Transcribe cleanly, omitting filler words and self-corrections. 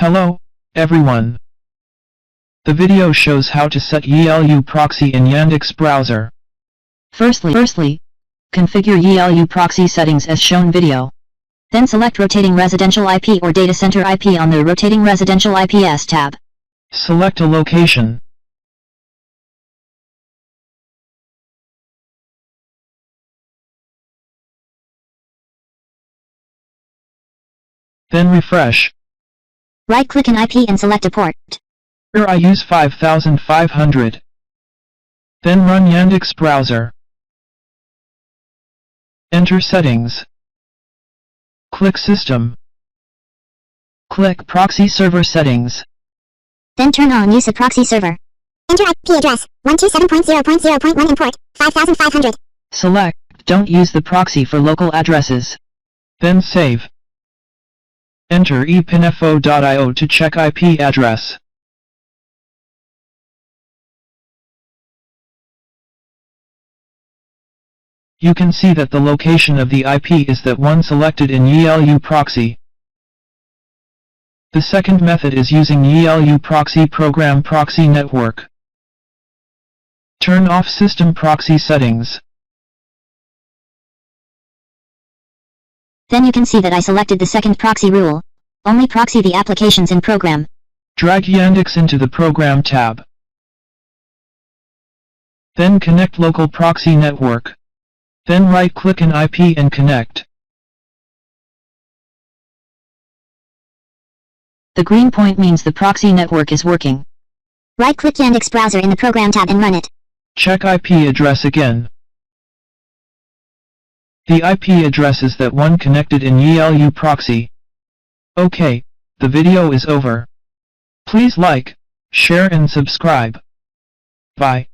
Hello, everyone. The video shows how to set YiLu Proxy in Yandex Browser. Firstly, configure YiLu Proxy settings as shown video. Then select Rotating Residential IP or Data Center IP on the Rotating Residential IPs tab. Select a location. Then refresh. Right-click an IP and select a port. Here I use 5500. Then run Yandex Browser. Enter Settings. Click System. Click Proxy Server Settings. Then turn on Use a proxy server. Enter IP address 127.0.0.1 and port 5500. Select Don't use the proxy for local addresses. Then save. Enter epinfo.io to check IP address. You can see that the location of the IP is that one selected in YiLu Proxy. The second method is using YiLu Proxy Program Proxy Network. Turn off System Proxy Settings. Then you can see that I selected the second proxy rule. Only proxy the applications in program. Drag Yandex into the Program tab. Then connect Local Proxy Network. Then right-click an IP and connect. The green point means the proxy network is working. Right-click Yandex Browser in the Program tab and run it. Check IP address again. The IP address is that one connected in YiLu Proxy. Okay, the video is over. Please like, share and subscribe. Bye.